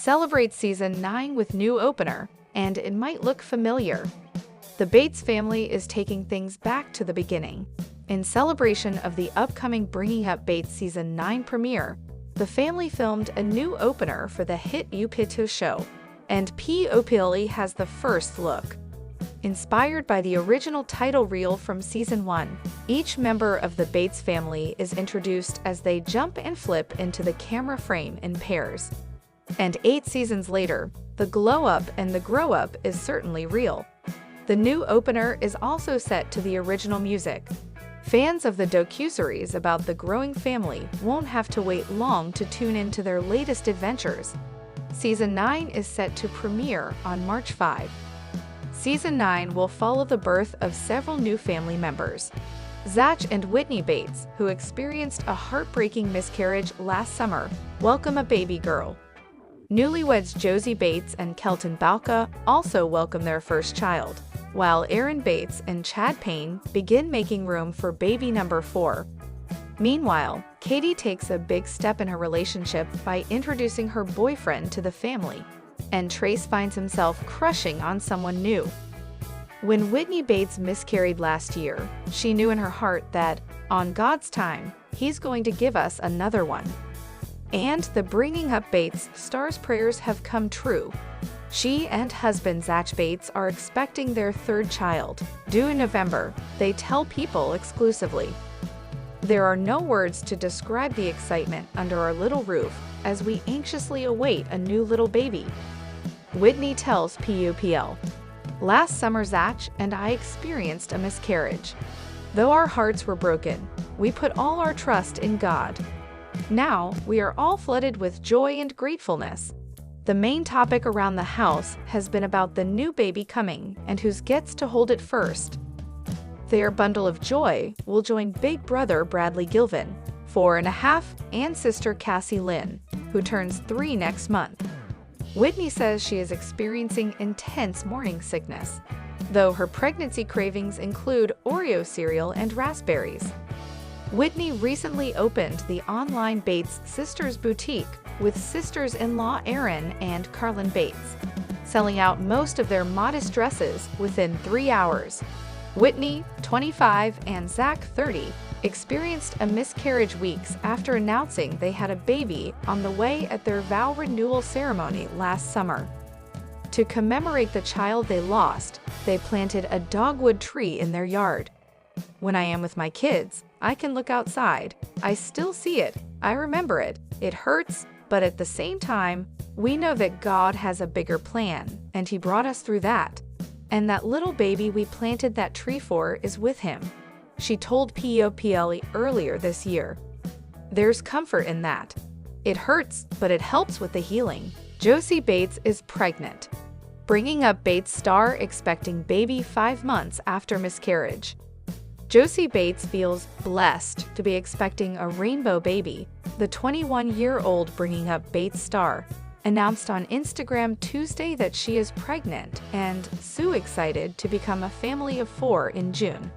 Celebrate Season 9 with new opener, and it might look familiar. The Bates family is taking things back to the beginning. In celebration of the upcoming Bringing Up Bates Season 9 premiere, the family filmed a new opener for the hit UPtv show, and UPtv has the first look. Inspired by the original title reel from Season 1, each member of the Bates family is introduced as they jump and flip into the camera frame in pairs. And 8 seasons later, the glow-up and the grow-up is certainly real. The new opener is also set to the original music. Fans of the docuseries about the growing family won't have to wait long to tune into their latest adventures. Season 9 is set to premiere on March 5. Season 9 will follow the birth of several new family members. Zach and Whitney Bates, who experienced a heartbreaking miscarriage last summer, welcome a baby girl. Newlyweds Josie Bates and Kelton Balka also welcome their first child, while Erin Bates and Chad Paine begin making room for baby number 4. Meanwhile, Katie takes a big step in her relationship by introducing her boyfriend to the family, and Trace finds himself crushing on someone new. When Whitney Bates miscarried last year, she knew in her heart that, on God's time, He's going to give us another one. And the Bringing Up Bates star's prayers have come true. She and husband Zach Bates are expecting their third child, due in November, they tell People exclusively. There are no words to describe the excitement under our little roof as we anxiously await a new little baby. Whitney tells PUPL, "Last summer Zach and I experienced a miscarriage. Though our hearts were broken, we put all our trust in God. Now, we are all flooded with joy and gratefulness. The main topic around the house has been about the new baby coming and who gets to hold it first. Their bundle of joy will join big brother Bradley Gilvin, 4.5, and sister Cassie Lynn, who turns 3 next month." Whitney says she is experiencing intense morning sickness, though her pregnancy cravings include Oreo cereal and raspberries. Whitney recently opened the online Bates Sisters Boutique with sisters-in-law Erin and Carlin Bates, selling out most of their modest dresses within 3 hours. Whitney, 25, and Zach, 30, experienced a miscarriage weeks after announcing they had a baby on the way at their vow renewal ceremony last summer. To commemorate the child they lost, they planted a dogwood tree in their yard. "When I am with my kids, I can look outside. I still see it. I remember it. It hurts, but at the same time, we know that God has a bigger plan, and He brought us through that. And that little baby we planted that tree for is with Him," she told POPL earlier this year. "There's comfort in that. It hurts, but it helps with the healing." Josie Bates is pregnant. Bringing Up Bates star expecting baby 5 months after miscarriage. Josie Bates feels blessed to be expecting a rainbow baby. The 21-year-old Bringing Up Bates star announced on Instagram Tuesday that she is pregnant and so excited to become a family of 4 in June.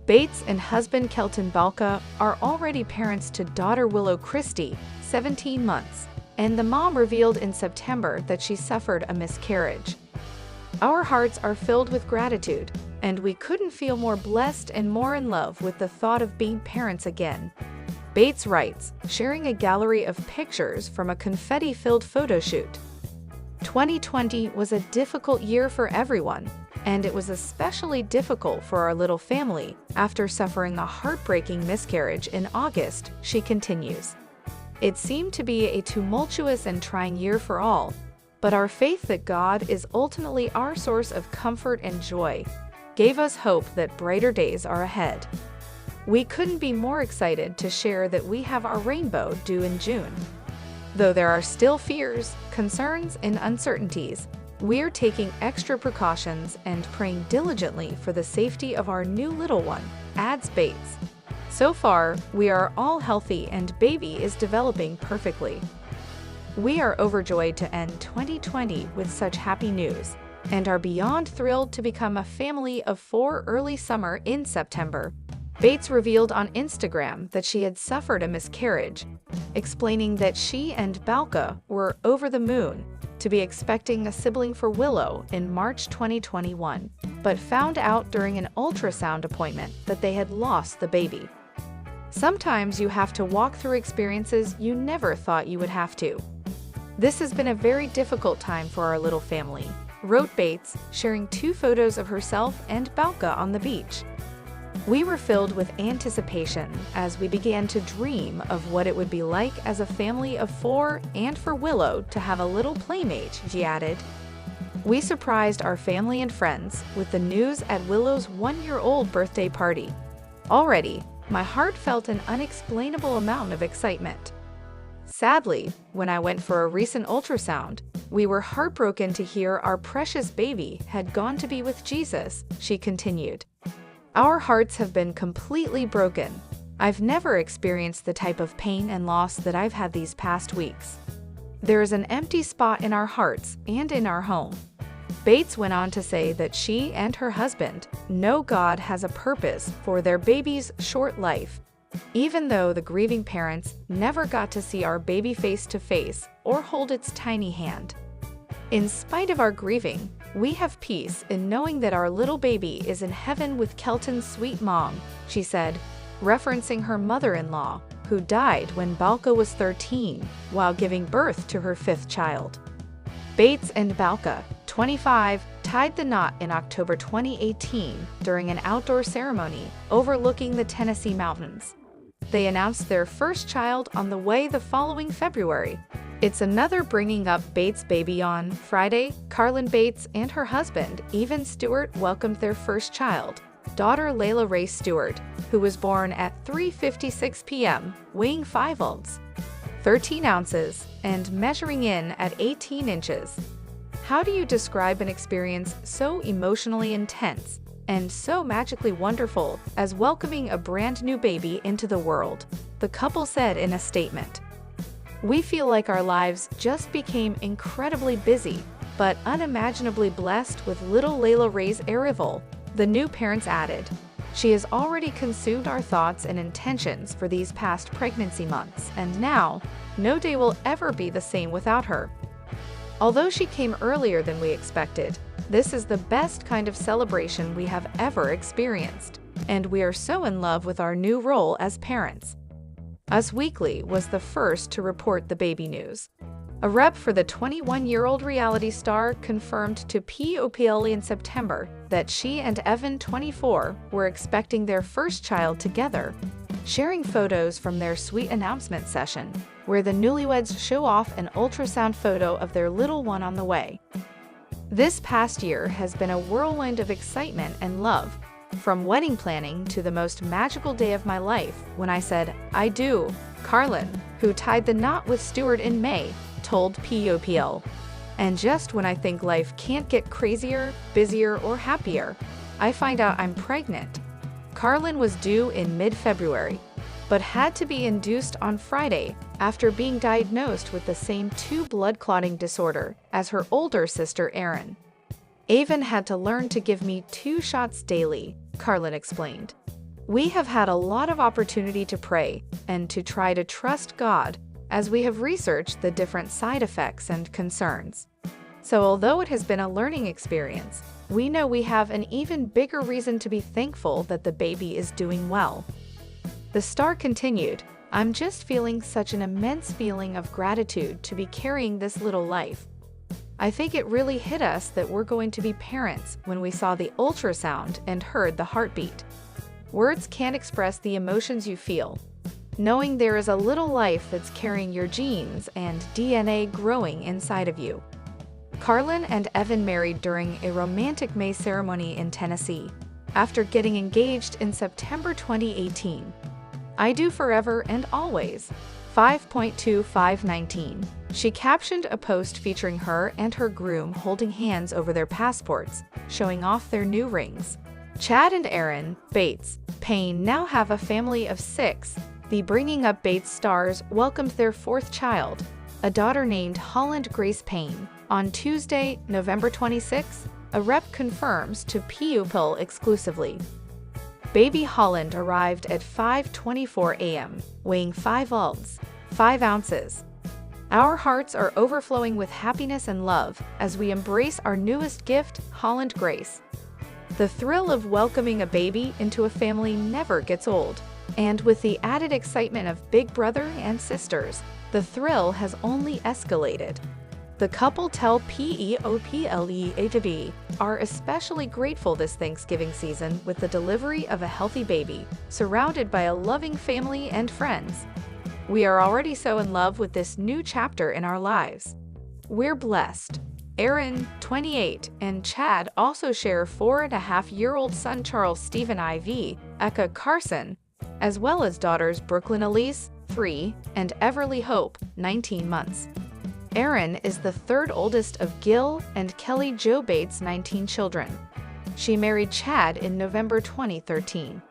Bates and husband Kelton Balka are already parents to daughter Willow Christie, 17 months, and the mom revealed in September that she suffered a miscarriage. "Our hearts are filled with gratitude, and we couldn't feel more blessed and more in love with the thought of being parents again," Bates writes, sharing a gallery of pictures from a confetti-filled photo shoot. 2020 was a difficult year for everyone, and it was especially difficult for our little family after suffering a heartbreaking miscarriage in August, she continues. "It seemed to be a tumultuous and trying year for all, but our faith that God is ultimately our source of comfort and joy gave us hope that brighter days are ahead. We couldn't be more excited to share that we have our rainbow due in June. Though there are still fears, concerns, and uncertainties, we're taking extra precautions and praying diligently for the safety of our new little one," adds Bates. "So far, we are all healthy and baby is developing perfectly. We are overjoyed to end 2020 with such happy news, and are beyond thrilled to become a family of 4 early summer in September." Bates revealed on Instagram that she had suffered a miscarriage, explaining that she and Balka were over the moon to be expecting a sibling for Willow in March 2021, but found out during an ultrasound appointment that they had lost the baby. Sometimes you have to walk through experiences you never thought you would have to. This has been a very difficult time for our little family, wrote Bates, sharing 2 photos of herself and Balka on the beach. We were filled with anticipation as we began to dream of what it would be like as a family of 4 and for Willow to have a little playmate, she added. We surprised our family and friends with the news at Willow's 1-year-old birthday party. Already, my heart felt an unexplainable amount of excitement. Sadly, when I went for a recent ultrasound, we were heartbroken to hear our precious baby had gone to be with Jesus, she continued. Our hearts have been completely broken. I've never experienced the type of pain and loss that I've had these past weeks. There is an empty spot in our hearts and in our home. Bates went on to say that she and her husband know God has a purpose for their baby's short life, even though the grieving parents never got to see our baby face to face or hold its tiny hand. In spite of our grieving, we have peace in knowing that our little baby is in heaven with Kelton's sweet mom, she said, referencing her mother-in-law, who died when Balka was 13 while giving birth to her 5th child. Bates and Balka, 25, tied the knot in October 2018 during an outdoor ceremony overlooking the Tennessee mountains. They announced their first child on the way the following February. It's another bringing up Bates baby on Friday. Carlin Bates and her husband, Evan Stewart, welcomed their first child, daughter Layla Ray Stewart, who was born at 3:56 p.m., weighing 5 ounces, 13 ounces, and measuring in at 18 inches. How do you describe an experience so emotionally intense and so magically wonderful as welcoming a brand new baby into the world? The couple said in a statement. We feel like our lives just became incredibly busy, but unimaginably blessed with little Layla Ray's arrival, the new parents added. She has already consumed our thoughts and intentions for these past pregnancy months, and now, no day will ever be the same without her. Although she came earlier than we expected, this is the best kind of celebration we have ever experienced, and we are so in love with our new role as parents. Us Weekly was the first to report the baby news. A rep for the 21-year-old reality star confirmed to POPL in September that she and Evan, 24, were expecting their first child together, sharing photos from their sweet announcement session, where the newlyweds show off an ultrasound photo of their little one on the way. This past year has been a whirlwind of excitement and love, from wedding planning to the most magical day of my life when I said, I do. Carlin, who tied the knot with Stewart in May, told POPL. And just when I think life can't get crazier, busier, or happier, I find out I'm pregnant. Carlin was due in mid-February, but had to be induced on Friday after being diagnosed with the same 2 blood clotting disorder as her older sister Erin. Evan had to learn to give me 2 shots daily, Carlin explained. We have had a lot of opportunity to pray and to try to trust God as we have researched the different side effects and concerns. So although it has been a learning experience, we know we have an even bigger reason to be thankful that the baby is doing well. The star continued, I'm just feeling such an immense feeling of gratitude to be carrying this little life. I think it really hit us that we're going to be parents when we saw the ultrasound and heard the heartbeat. Words can't express the emotions you feel, knowing there is a little life that's carrying your genes and DNA growing inside of you. Carlin and Evan married during a romantic May ceremony in Tennessee, after getting engaged in September 2018. I do forever and always. 5.2519. She captioned a post featuring her and her groom holding hands over their passports, showing off their new rings. Chad and Erin, Bates, Paine now have a family of 6. The Bringing Up Bates stars welcomed their 4th child, a daughter named Holland Grace Paine. On Tuesday, November 26, a rep confirms to PUPL exclusively. Baby Holland arrived at 5:24 a.m., weighing 5 ounces, 5 ounces. Our hearts are overflowing with happiness and love as we embrace our newest gift, Holland Grace. The thrill of welcoming a baby into a family never gets old, and with the added excitement of big brother and sisters, the thrill has only escalated. The couple tell UPtv are especially grateful this Thanksgiving season with the delivery of a healthy baby, surrounded by a loving family and friends. We are already so in love with this new chapter in our lives. We're blessed. Erin, 28, and Chad also share 4.5-year-old son Charles Stephen IV, Eka Carson, as well as daughters Brooklyn Elise, 3, and Everly Hope, 19 months. Erin is the third oldest of Gil and Kelly Jo Bates' 19 children. She married Chad in November 2013.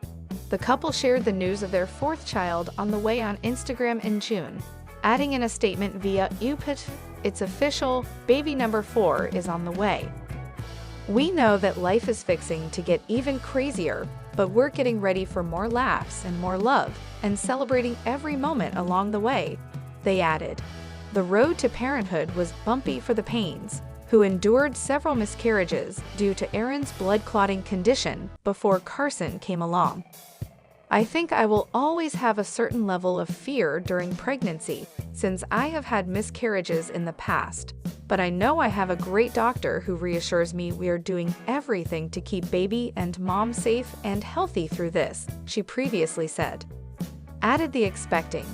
The couple shared the news of their fourth child on the way on Instagram in June, adding in a statement via UPtv, "It's official, baby number 4 is on the way." We know that life is fixing to get even crazier, but we're getting ready for more laughs and more love and celebrating every moment along the way, they added. The road to parenthood was bumpy for the Paines, who endured several miscarriages due to Erin's blood clotting condition before Carson came along. "I think I will always have a certain level of fear during pregnancy, since I have had miscarriages in the past, but I know I have a great doctor who reassures me we are doing everything to keep baby and mom safe and healthy through this," she previously said. Added the expecting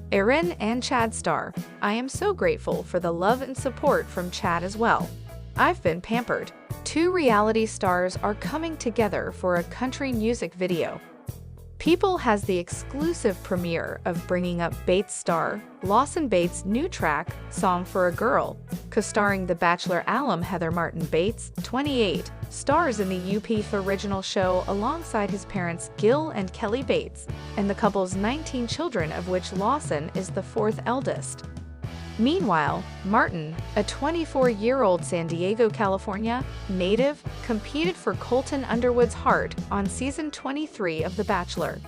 Erin and Chad star, "I am so grateful for the love and support from Chad as well. I've been pampered." 2 reality stars are coming together for a country music video. People has the exclusive premiere of Bringing Up Bates star Lawson Bates' new track, Song for a Girl, co-starring The Bachelor alum Heather Martin Bates, 28, stars in the UPtv original show alongside his parents Gil and Kelly Bates, and the couple's 19 children, of which Lawson is the 4th eldest. Meanwhile, Martin, a 24-year-old San Diego, California native, competed for Colton Underwood's heart on season 23 of The Bachelor.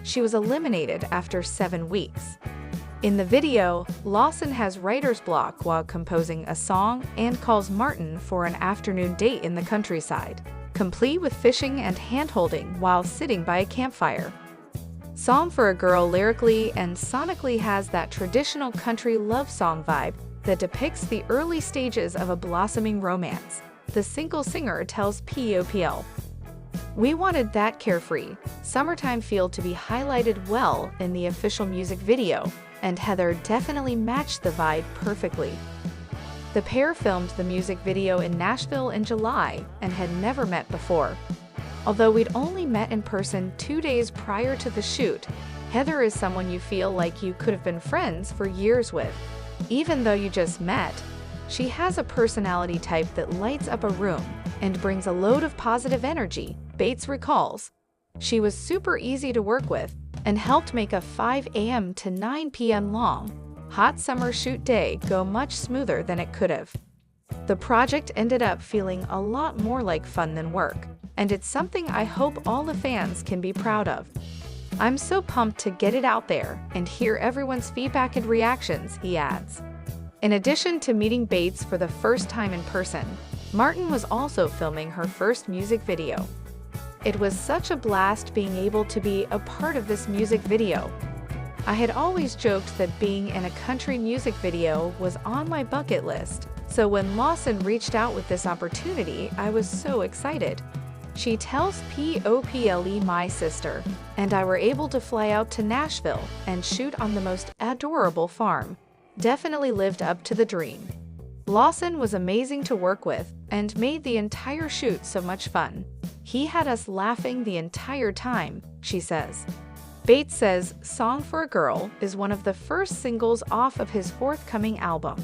She was eliminated after 7 weeks. In the video, Lawson has writer's block while composing a song and calls Martin for an afternoon date in the countryside, complete with fishing and hand-holding while sitting by a campfire. Song for a Girl lyrically and sonically has that traditional country love song vibe that depicts the early stages of a blossoming romance, the single singer tells POPL. "We wanted that carefree, summertime feel to be highlighted well in the official music video, and Heather definitely matched the vibe perfectly." The pair filmed the music video in Nashville in July and had never met before. Although we'd only met in person 2 days prior to the shoot, Heather is someone you feel like you could have been friends for years with, even though you just met. She has a personality type that lights up a room and brings a load of positive energy, Bates recalls. "She was super easy to work with and helped make a 5 a.m. to 9 p.m. long, hot summer shoot day go much smoother than it could have." The project ended up feeling a lot more like fun than work, and it's something I hope all the fans can be proud of. "I'm so pumped to get it out there and hear everyone's feedback and reactions," he adds. In addition to meeting Bates for the first time in person, Martin was also filming her first music video. "It was such a blast being able to be a part of this music video. I had always joked that being in a country music video was on my bucket list, so when Lawson reached out with this opportunity, I was so excited." She tells POPLE, "My sister and I were able to fly out to Nashville and shoot on the most adorable farm. Definitely lived up to the dream. Lawson was amazing to work with and made the entire shoot so much fun. He had us laughing the entire time," she says. Bates says Song for a Girl is one of the first singles off of his forthcoming album.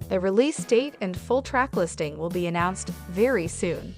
The release date and full track listing will be announced very soon.